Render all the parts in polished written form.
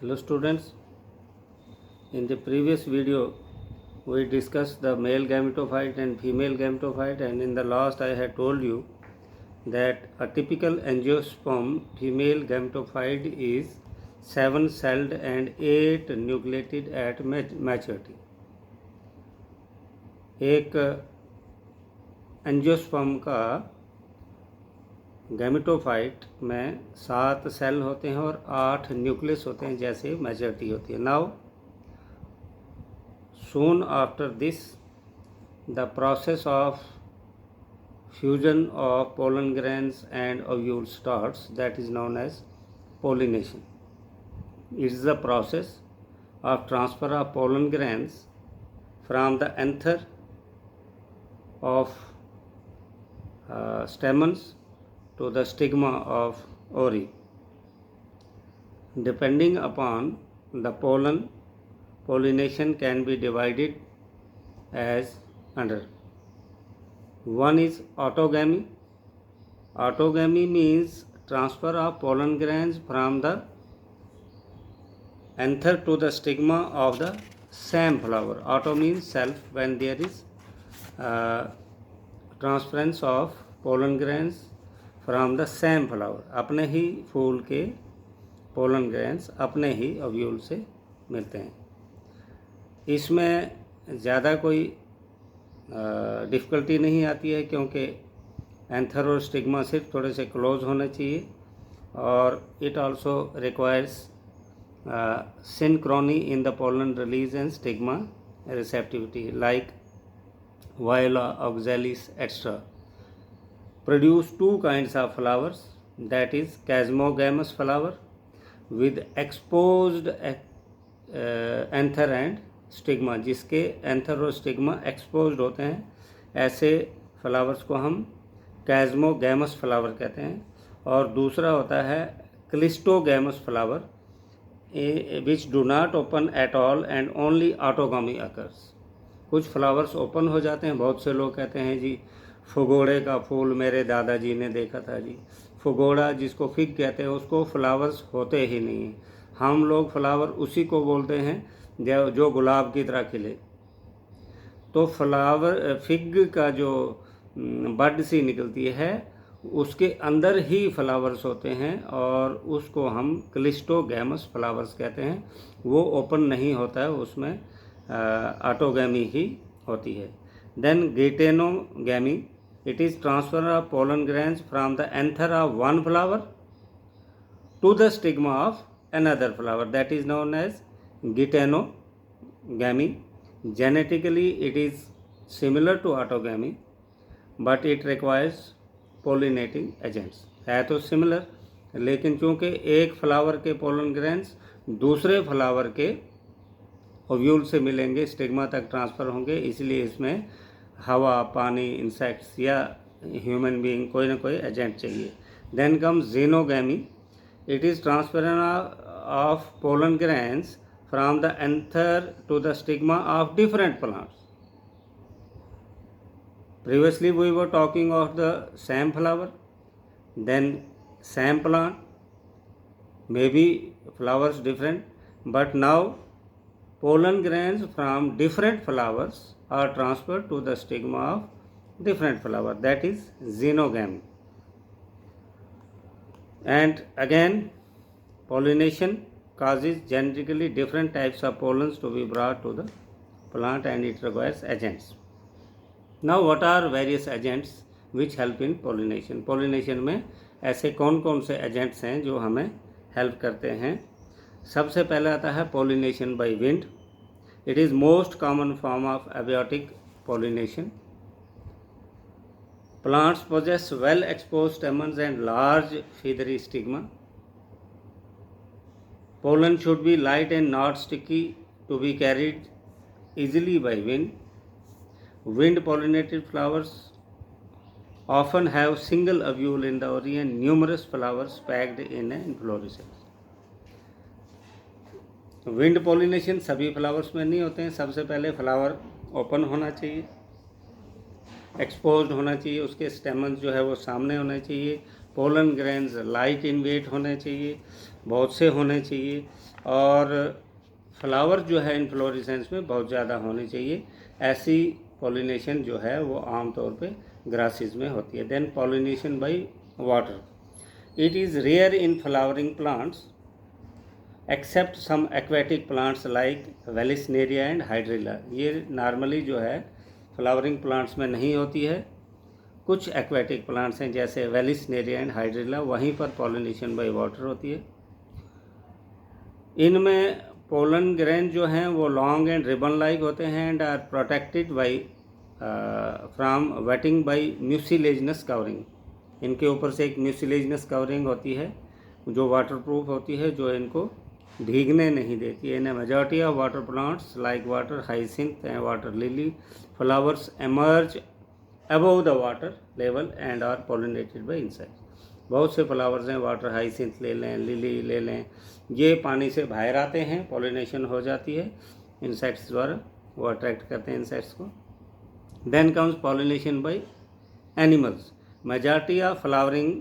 Hello students, in the previous video we discussed the male gametophyte and female gametophyte, and in the last I had told you that a typical angiosperm female gametophyte is 7 celled and 8 nucleated at maturity. एक angiosperm का gametophyte में 7 cell होते हैं और 8 nucleus होते हैं जैसे maturity होती है. Now soon after this the process of fusion of pollen grains and ovules starts, that is known as pollination. It is the process of transfer of pollen grains from the anther of stamens to the stigma of ovary. Depending upon the pollen, pollination can be divided as under. One is autogamy. Autogamy means transfer of pollen grains from the anther to the stigma of the same flower. Auto means self, when there is transference of pollen grains from the same flower. अपने ही फूल के pollen grains अपने ही ovule से मिलते हैं. इसमें ज़्यादा कोई difficulty नहीं आती है क्योंकि एंथर और स्टिग्मा सिर्फ थोड़े से क्लोज होने चाहिए, और it also requires synchrony in the pollen release and stigma receptivity like voila, oxalis extra. Produce 2 kinds of flowers, that is chasmogamous flower with exposed anther and stigma, जिसके anther और stigma exposed होते हैं. ऐसे flowers को हम कैजमोगैमस flower कहते हैं. और दूसरा होता है cleistogamous flower which do not open at all and only autogamy occurs. कुछ फ्लावर्स ओपन हो जाते हैं. बहुत से लोग कहते हैं जी फुगोड़े का फूल मेरे दादाजी ने देखा था जी. फुगोड़ा जिसको फिग कहते हैं उसको फ्लावर्स होते ही नहीं हैं. हम लोग फ्लावर उसी को बोलते हैं जो गुलाब की तरह खिले. तो फ्लावर फिग का जो बड सी निकलती है उसके अंदर ही फ्लावर्स होते हैं और उसको हम क्लिस्टोगैमस फ्लावर्स कहते हैं. वो ओपन नहीं होता है, उसमें ऑटोगैमी ही होती है. Then गिटेनोगैमी. It is transfer of pollen grains from the anther of one flower to the stigma of another flower, that is known as gitanogamy. Genetically it is similar to autogamy but it requires pollinating agents. है तो similar, लेकिन चूँकि एक flower के pollen grains दूसरे flower के ovule से मिलेंगे, स्टिग्मा तक ट्रांसफ़र होंगे, इसलिए इसमें हवा, पानी, इंसेक्ट्स या ह्यूमन बीइंग कोई ना कोई एजेंट चाहिए. Then comes xenogamy. It is transfer of pollen grains from the anther to the stigma of different plants. Previously we were talking of the same flower, then same plant, maybe flowers different, but now pollen grains from different flowers are transferred to the stigma of different flower, that is xenogamy. And again pollination causes genetically different types of pollens to be brought to the plant and it requires agents. Now what are various agents which help in pollination? pollination में ऐसे कौन कौन से agents हैं जो हमें help करते हैं? सबसे पहले आता है pollination by wind. It is most common form of abiotic pollination. Plants possess well exposed stamens and large feathery stigma. Pollen should be light and not sticky to be carried easily by wind. Wind pollinated flowers often have single ovule in the ovary and numerous flowers packed in an inflorescence. Wind pollination सभी flowers में नहीं होते हैं. सबसे पहले flower open होना चाहिए, exposed होना चाहिए, उसके स्टेमन्स जो है वो सामने होने चाहिए, pollen grains light in weight होने चाहिए, बहुत से होने चाहिए, और फ्लावर जो है इनफ्लोरेसेंस में बहुत ज़्यादा होने चाहिए। ऐसी पॉलिनेशन जो है वो आमतौर पे ग्रासेस में होती है। Then pollination by water, it is rare in flowering plants except some aquatic plants like vallisneria and hydrilla. ये नॉर्मली जो है फ्लावरिंग प्लांट्स में नहीं होती है। कुछ एक्वेटिक प्लांट्स हैं जैसे वेलिसनेरिया एंड हाइड्रिला, वहीं पर पॉलिनेशन बाय वाटर होती है। इनमें पोलन ग्रेन जो हैं वो लॉन्ग एंड रिबन लाइक होते हैं and are protected by from wetting by mucilaginous covering. इनके ऊपर से एक म्यूसिलेजनस कवरिंग होती है जो वाटरप्रूफ होती है, जो इनको भीगने नहीं देती है। In majority of water plants like water hyacinth and water lily flowers emerge above the water level and are pollinated by insects. बहुत से फ्लावर्स हैं, वाटर हाइसिंथ ले लें, लिली ले लें, ये पानी से बाहर आते हैं, पॉलिनेशन हो जाती है इंसेक्ट्स द्वारा, वो अट्रैक्ट करते हैं इंसेक्ट्स को। Then comes pollination by animals. Majority of flowering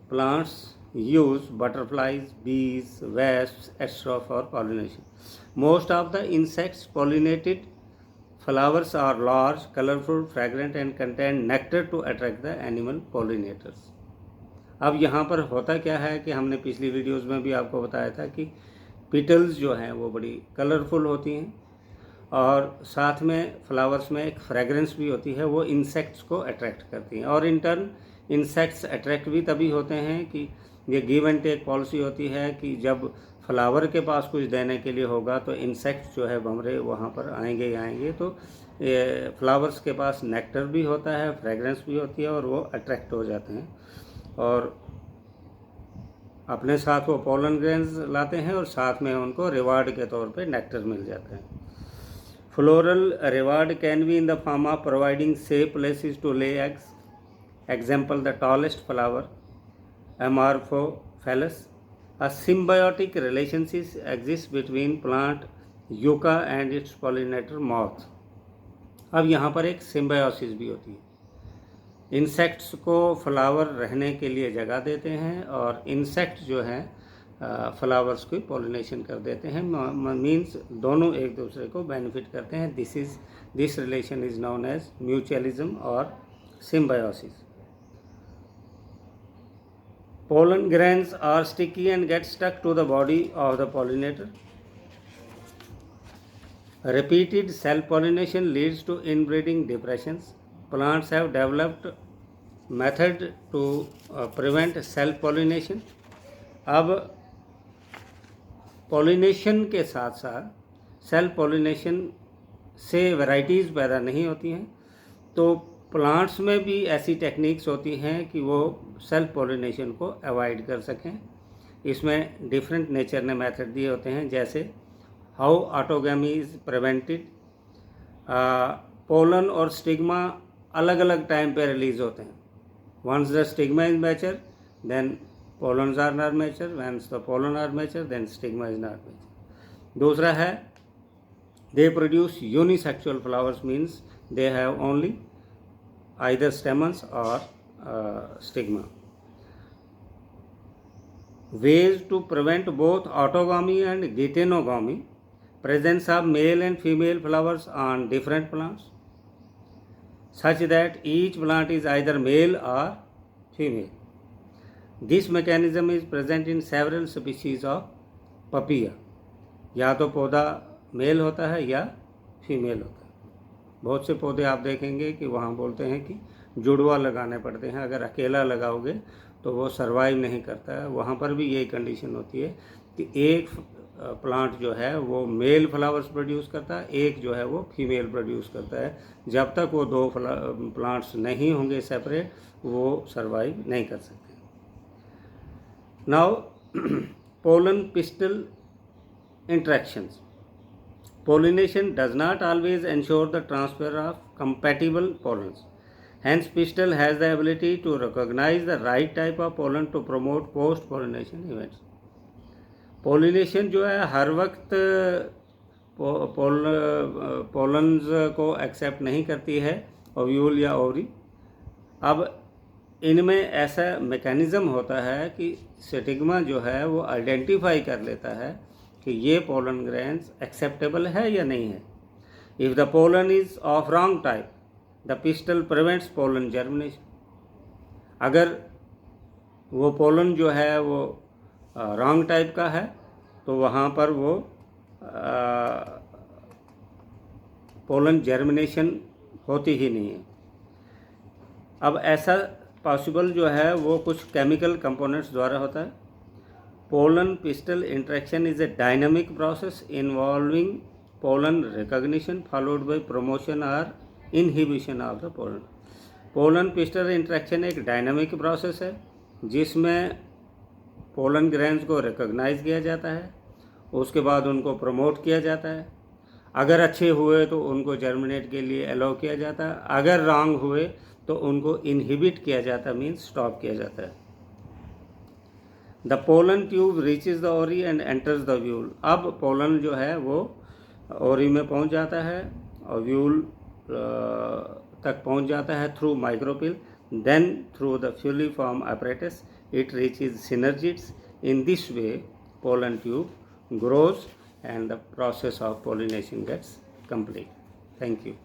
plants use butterflies, bees, wasps, etc. for pollination. Most of the insects pollinated flowers are large, colorful, fragrant and contain nectar to attract the animal pollinators. अब यहाँ पर होता क्या है कि हमने पिछली videos में भी आपको बताया था कि पिटल्स जो हैं वो बड़ी कलरफुल होती हैं और साथ में फ्लावर्स में एक फ्रेगरेंस भी होती है, वो इंसेक्ट्स को अट्रैक्ट करती हैं। और इन टर्न इंसेक्ट्स अट्रैक्ट भी तभी होते हैं कि ये गिव एंड टेक पॉलिसी होती है कि जब फ्लावर के पास कुछ देने के लिए होगा तो इंसेक्ट्स जो है भंवरे वहाँ पर आएंगे ही आएंगे। तो फ्लावर्स के पास नेक्टर भी होता है, फ्रेगरेंस भी होती है और वो अट्रैक्ट हो जाते हैं और अपने साथ वो पोलन ग्रेन्स लाते हैं और साथ में उनको रिवार्ड के तौर पे नेक्टर मिल जाता है। Floral reward can be in the form of providing safe places to lay eggs. Example the tallest flower Amorphophallus. A symbiotic relationship exists between plant yucca and its pollinator moth. अब यहाँ पर एक symbiosis भी होती है। Insects को flower रहने के लिए जगह देते हैं और इंसेक्ट जो हैं फ्लावर्स को पॉलिनेशन कर देते हैं। मीन्स दोनों एक दूसरे को बेनिफिट करते हैं। This relation is known as mutualism और symbiosis. Pollen grains are sticky and get stuck to the body of the pollinator. Repeated self-pollination leads to inbreeding depressions. Plants have developed method to prevent self-pollination. अब pollination के साथ साथ self pollination से varieties पैदा नहीं होती हैं, तो प्लांट्स में भी ऐसी टेक्निक्स होती हैं कि वो सेल्फ पॉलिनेशन को अवॉइड कर सकें। इसमें डिफरेंट नेचर ने मेथड दिए होते हैं, जैसे how autogamy is prevented. Pollen और स्टिग्मा अलग अलग टाइम पे रिलीज होते हैं। Once the stigma is mature then pollens are not mature, once the pollen are mature then stigma is not mature. दूसरा है they produce unisexual flowers, means they have only either stamens or stigma. Ways to prevent both autogamy and geitonogamy. Presence of male and female flowers on different plants such that each plant is either male or female. This mechanism is present in several species of papaya. या तो पौधा mail होता है या female होता है। बहुत से पौधे आप देखेंगे कि वहाँ बोलते हैं कि जुड़वा लगाने पड़ते हैं, अगर अकेला लगाओगे तो वो सर्वाइव नहीं करता है। वहाँ पर भी यही कंडीशन होती है कि एक प्लांट जो है वो मेल फ्लावर्स प्रोड्यूस करता है, एक जो है वो फीमेल प्रोड्यूस करता है। जब तक वो दो प्लांट्स नहीं होंगे सेपरेट, वो सर्वाइव नहीं कर सकते। Now pollen pistol interactions. Pollination does not always ensure the transfer of compatible pollens. Hence, pistil has the ability to recognize the right type of pollen to promote post-pollination events. Pollination जो है हर वक्त pollens को accept नहीं करती है ovule या ovary. अब इनमें ऐसा मैकेनिज़्म होता है कि स्टिग्मा जो है वो आइडेंटिफाई कर लेता है कि ये पोलन ग्रेन्स एक्सेप्टेबल है या नहीं है। If the pollen is of wrong type the pistol prevents pollen germination. अगर वो पोलन जो है वो रॉन्ग टाइप का है तो वहाँ पर वो पोलन जर्मिनेशन होती ही नहीं है। अब ऐसा पॉसिबल जो है वो कुछ केमिकल कंपोनेंट्स द्वारा होता है। Pollen pistil interaction is a dynamic process involving pollen recognition followed by promotion और inhibition of the pollen. Pollen pistil interaction एक डायनामिक प्रोसेस है जिसमें पोलन ग्रेन्स को रिकॉग्नाइज किया जाता है, उसके बाद उनको प्रमोट किया जाता है। अगर अच्छे हुए तो उनको जर्मिनेट के लिए अलाउ किया जाता है, अगर रॉन्ग हुए तो उनको इनहिबिट किया जाता है, मीन्स स्टॉप किया जाता है। The pollen tube reaches the ओरी एंड एंटर्स द व्यूल। अब पोलन जो है वो ओरी में पहुंच जाता है और व्यूल तक पहुंच जाता है through micropyle, then through the filiform apparatus it reaches synergids. In this way pollen tube grows and the process of pollination gets complete. Thank you.